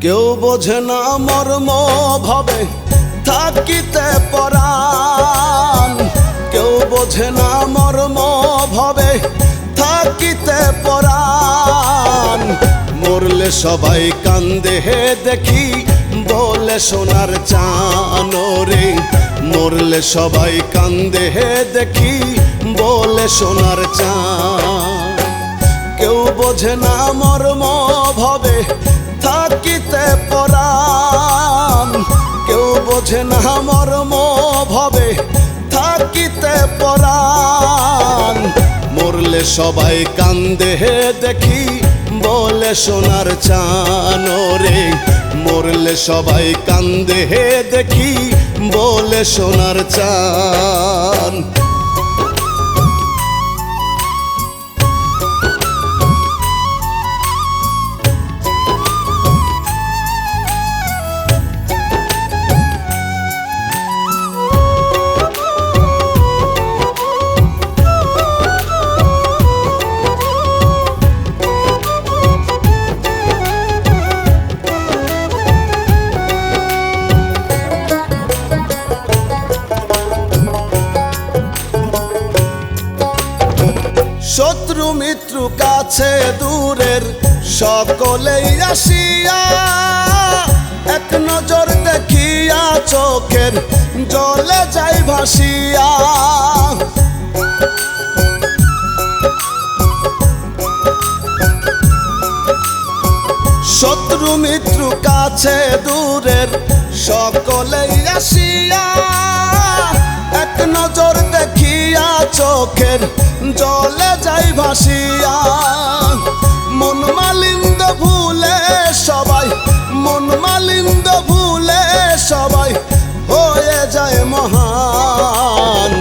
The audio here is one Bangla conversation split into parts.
কেউ বোঝে না মর্ম ভাবে থাকিতে পরাণ, কেউ বোঝে না মর্ম ভাবে থাকিতে পরাণ। মরলে সবাই কান্দে হে দেখি বলে সোনার চান রে, মরলে সবাই কান্দে হে দেখি বলে সোনার চান। কেউ বোঝে না মর্ম ভাবে থাকিতে পরাণ, কেউ বোঝে না মর্ম ভাবে থাকিতে পরাণ। মরলে সবাই কান্দে হে দেখি বলে সোনার চান রে, মরলে সবাই কান্দে হে দেখি বলে সোনার চান। শত্রু মিত্র কাছে দূরের সকলেই আসিয়া, এক নজর দেখিয়া চোখের জলে যাই ভাসিয়া। শত্রু মিত্র কাছে দূরের সকলেই আসিয়া, এক নজর দেখিয়া চোখের জলে যাই ভাসিয়া। মন মালিন্দ ভুলে সবাই, মন মালিন্দ ভুলে সবাই হয়ে যায় মহান।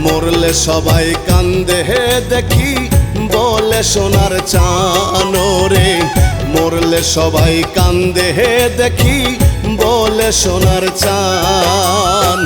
মরলে সবাই কান্দে হে দেখি বলে সোনার চান রে, মরলে সবাই কান্দে হে দেখি বলে সোনার চান।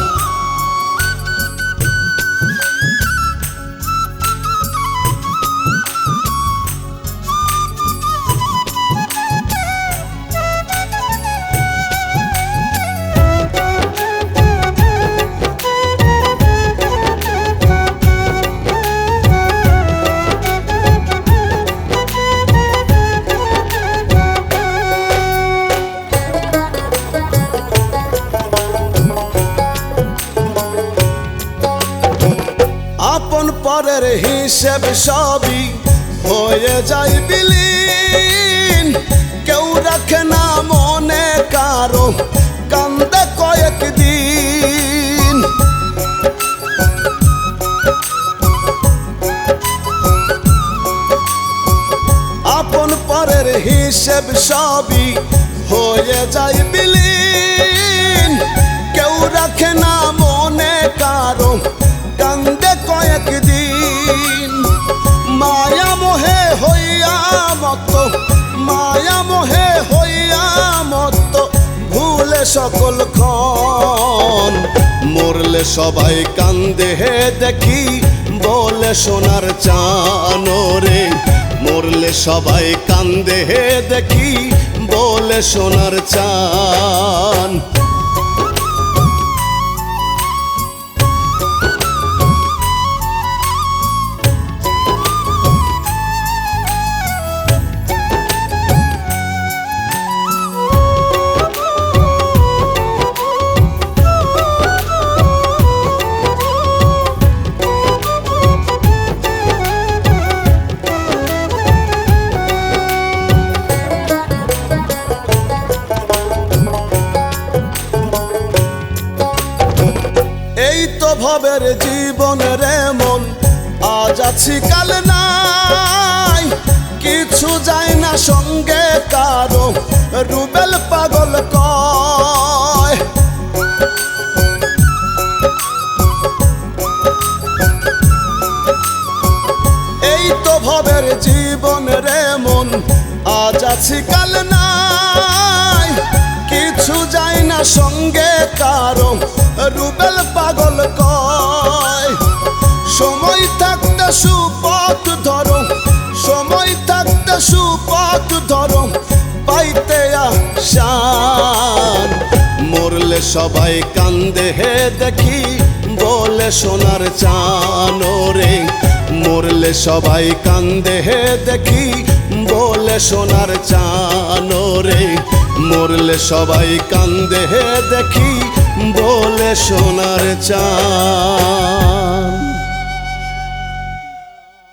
আপন পরের হিসেব সবই হয়ে যায় বিলীন, কেউ রাখে না মনে কারো কান্দে কয়েকদিন। আপন পরের হিসেব সবই হয়ে যায় বিলীন, কেউ রাখে না মনে কারো কান্দে কয়েকদিন। মায়া মোহে হইয়া মত, মায়া মোহে হইয়া মত ভুলে সকল ক্ষণ। মরলে সবাই কান্দে হে দেখি বলে সোনার চান রে, মরলে সবাই কান্দে হে দেখি বলে সোনার চান। এই তো ভবের জীবন রে মন, আজ আছি কাল নাই, কিছু যায় না সঙ্গে কারো রুবেল পাগল কয়। এই তো ভবের জীবন রে মন, আজ আছি কাল নাই, কিছু যায় না সঙ্গে কারো রুবেল পাগল কয়। সময় থাকতে সুপথ ধরো, সময় থাকতে সুপথ ধরো, পাইতে সবাই কান্দে হে দেখি বলে সোনার চান রে, মরলে সবাই কান্দে হে দেখি বলে সোনার চান রে, মরলে সবাই কান্দে হে দেখি বলে সোনার চান।